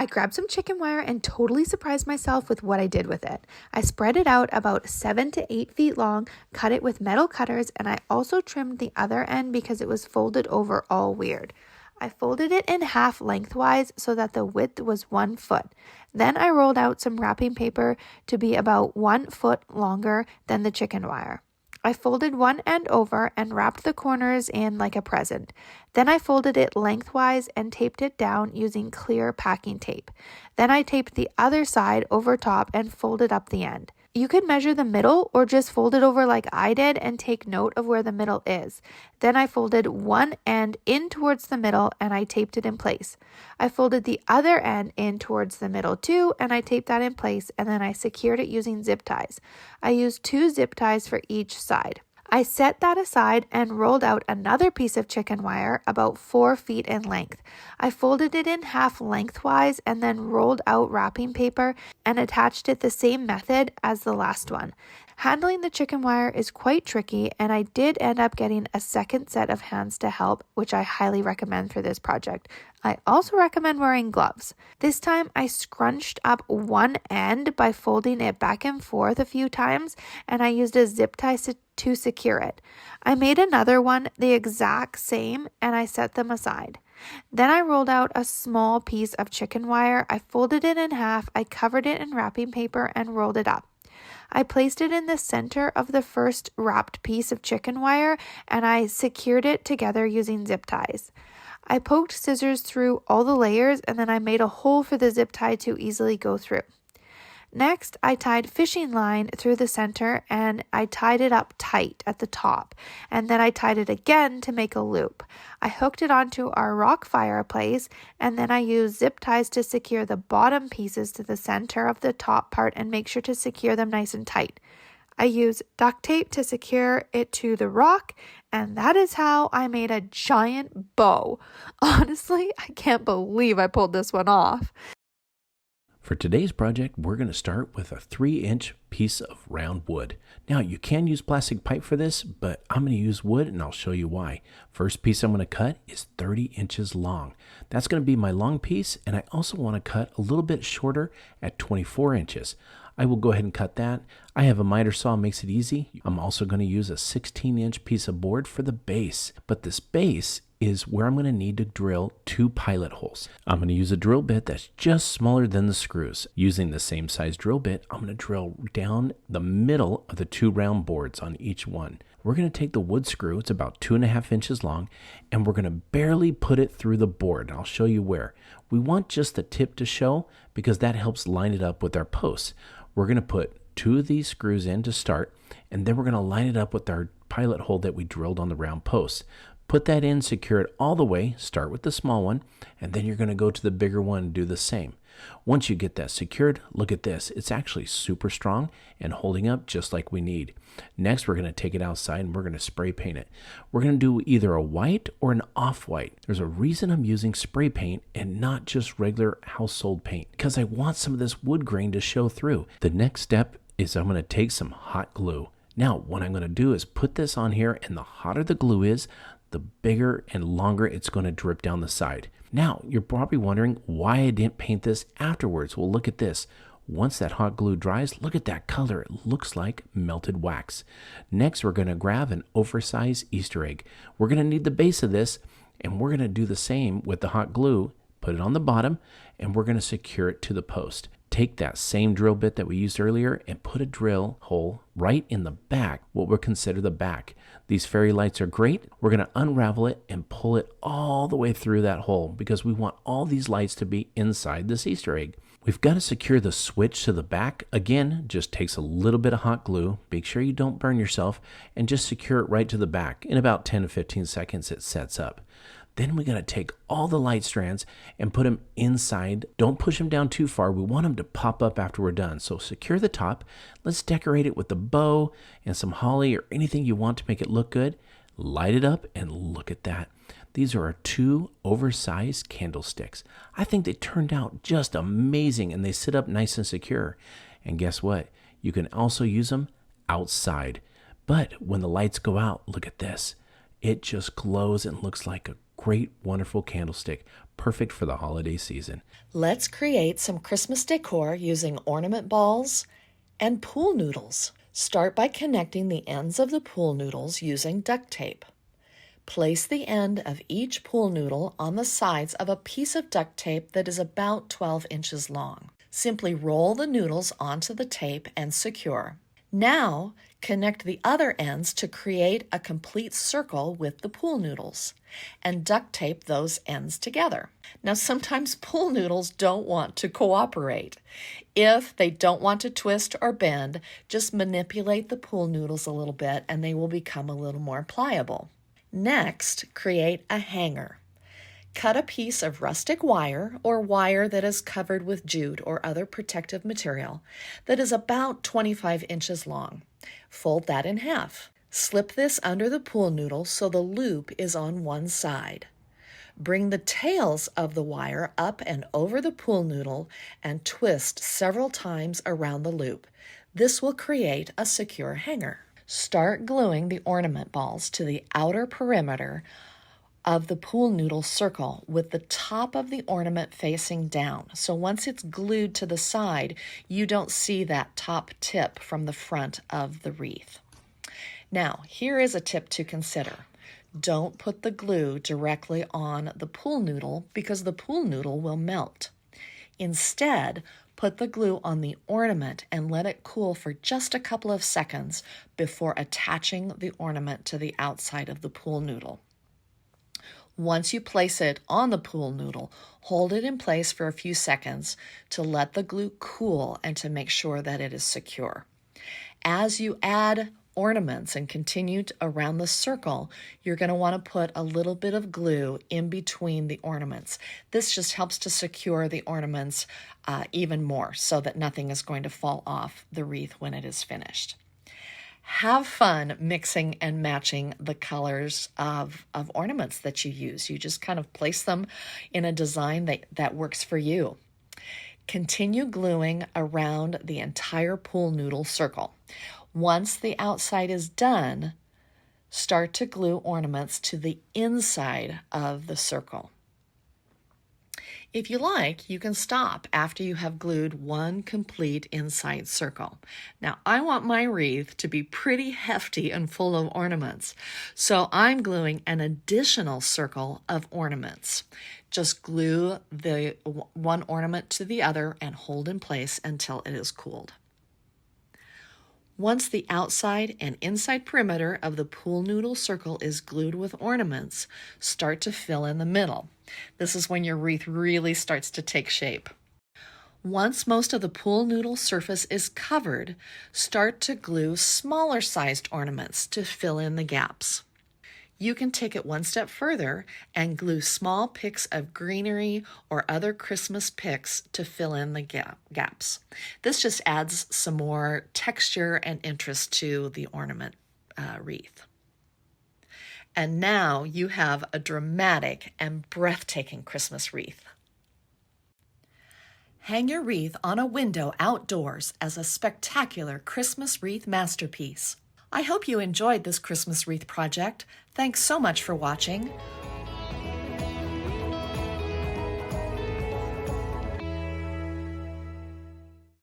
I grabbed some chicken wire and totally surprised myself with what I did with it. I spread it out about 7 to 8 feet long, cut it with metal cutters, and I also trimmed the other end because it was folded over all weird. I folded it in half lengthwise so that the width was 1 foot. Then I rolled out some wrapping paper to be about 1 foot longer than the chicken wire. I folded one end over and wrapped the corners in like a present. Then I folded it lengthwise and taped it down using clear packing tape. Then I taped the other side over top and folded up the end. You could measure the middle or just fold it over like I did and take note of where the middle is. Then I folded one end in towards the middle and I taped it in place. I folded the other end in towards the middle too and I taped that in place, and then I secured it using zip ties. I used 2 zip ties for each side. I set that aside and rolled out another piece of chicken wire about 4 feet in length. I folded it in half lengthwise and then rolled out wrapping paper and attached it the same method as the last one. Handling the chicken wire is quite tricky, and I did end up getting a second set of hands to help, which I highly recommend for this project. I also recommend wearing gloves. This time I scrunched up one end by folding it back and forth a few times, and I used a zip tie to secure it. I made another one the exact same and I set them aside. Then I rolled out a small piece of chicken wire. I folded it in half, I covered it in wrapping paper and rolled it up. I placed it in the center of the first wrapped piece of chicken wire and I secured it together using zip ties. I poked scissors through all the layers and then I made a hole for the zip tie to easily go through. Next, I tied fishing line through the center and I tied it up tight at the top, and then I tied it again to make a loop. I hooked it onto our rock fireplace and then I used zip ties to secure the bottom pieces to the center of the top part and make sure to secure them nice and tight. I used duct tape to secure it to the rock, and that is how I made a giant bow. Honestly, I can't believe I pulled this one off. For today's project, we're going to start with a 3-inch piece of round wood. Now, you can use plastic pipe for this, but I'm going to use wood and I'll show you why. First piece I'm going to cut is 30 inches long. That's going to be my long piece, and I also want to cut a little bit shorter at 24 inches. I will go ahead and cut that. I have a miter saw, makes it easy. I'm also going to use a 16-inch piece of board for the base, but this base is where I'm going to need to drill 2 pilot holes. I'm going to use a drill bit that's just smaller than the screws. Using the same size drill bit, I'm going to drill down the middle of the 2 round boards on each one. We're going to take the wood screw, it's about 2.5 inches long, and we're going to barely put it through the board. I'll show you where. We want just the tip to show because that helps line it up with our posts. We're going to put 2 of these screws in to start, and then we're going to line it up with our pilot hole that we drilled on the round posts. Put that in, secure it all the way, start with the small one, and then you're going to go to the bigger one and do the same. Once you get that secured, look at this. It's actually super strong and holding up just like we need. Next, we're going to take it outside and we're going to spray paint it. We're going to do either a white or an off-white. There's a reason I'm using spray paint and not just regular household paint, because I want some of this wood grain to show through. The next step is I'm going to take some hot glue. Now, what I'm going to do is put this on here, and the hotter the glue is, the bigger and longer it's going to drip down the side. Now, you're probably wondering why I didn't paint this afterwards. Well, look at this. Once that hot glue dries, look at that color. It looks like melted wax. Next, we're going to grab an oversized Easter egg. We're going to need the base of this, and we're going to do the same with the hot glue. Put it on the bottom, and we're going to secure it to the post. Take that same drill bit that we used earlier and put a drill hole right in the back, what we'll consider the back. These fairy lights are great. We're going to unravel it and pull it all the way through that hole because we want all these lights to be inside this Easter egg. We've got to secure the switch to the back. Again, just takes a little bit of hot glue. Make sure you don't burn yourself and just secure it right to the back. In about 10 to 15 seconds, it sets up. Then we got to take all the light strands and put them inside. Don't push them down too far. We want them to pop up after we're done. So secure the top. Let's decorate it with a bow and some holly or anything you want to make it look good. Light it up and look at that. These are our 2 oversized candlesticks. I think they turned out just amazing and they sit up nice and secure. And guess what? You can also use them outside. But when the lights go out, look at this. It just glows and looks like a Great, wonderful candlestick, perfect for the holiday season. Let's create some Christmas decor using ornament balls and pool noodles. Start by connecting the ends of the pool noodles using duct tape. Place the end of each pool noodle on the sides of a piece of duct tape that is about 12 inches long. Simply roll the noodles onto the tape and secure. Now, connect the other ends to create a complete circle with the pool noodles and duct tape those ends together. Now, sometimes pool noodles don't want to cooperate. If they don't want to twist or bend, just manipulate the pool noodles a little bit and they will become a little more pliable. Next, create a hanger. Cut a piece of rustic wire or wire that is covered with jute or other protective material that is about 25 inches long. Fold that in half. Slip this under the pool noodle so the loop is on one side. Bring the tails of the wire up and over the pool noodle and twist several times around the loop. This will create a secure hanger. Start gluing the ornament balls to the outer perimeter of the pool noodle circle with the top of the ornament facing down. So once it's glued to the side, you don't see that top tip from the front of the wreath. Now, here is a tip to consider. Don't put the glue directly on the pool noodle because the pool noodle will melt. Instead, put the glue on the ornament and let it cool for just a couple of seconds before attaching the ornament to the outside of the pool noodle. Once you place it on the pool noodle, hold it in place for a few seconds to let the glue cool and to make sure that it is secure. As you add ornaments and continue around the circle, you're going to want to put a little bit of glue in between the ornaments. This just helps to secure the ornaments even more so that nothing is going to fall off the wreath when it is finished. Have fun mixing and matching the colors of ornaments that you use. You just kind of place them in a design that works for you. Continue gluing around the entire pool noodle circle. Once the outside is done, start to glue ornaments to the inside of the circle. If you like, you can stop after you have glued one complete inside circle. Now, I want my wreath to be pretty hefty and full of ornaments, so I'm gluing an additional circle of ornaments. Just glue the one ornament to the other and hold in place until it is cooled. Once the outside and inside perimeter of the pool noodle circle is glued with ornaments, start to fill in the middle. This is when your wreath really starts to take shape. Once most of the pool noodle surface is covered, start to glue smaller sized ornaments to fill in the gaps. You can take it one step further and glue small picks of greenery or other Christmas picks to fill in the gaps. This just adds some more texture and interest to the ornament wreath. And now you have a dramatic and breathtaking Christmas wreath. Hang your wreath on a window outdoors as a spectacular Christmas wreath masterpiece. I hope you enjoyed this Christmas wreath project. Thanks so much for watching.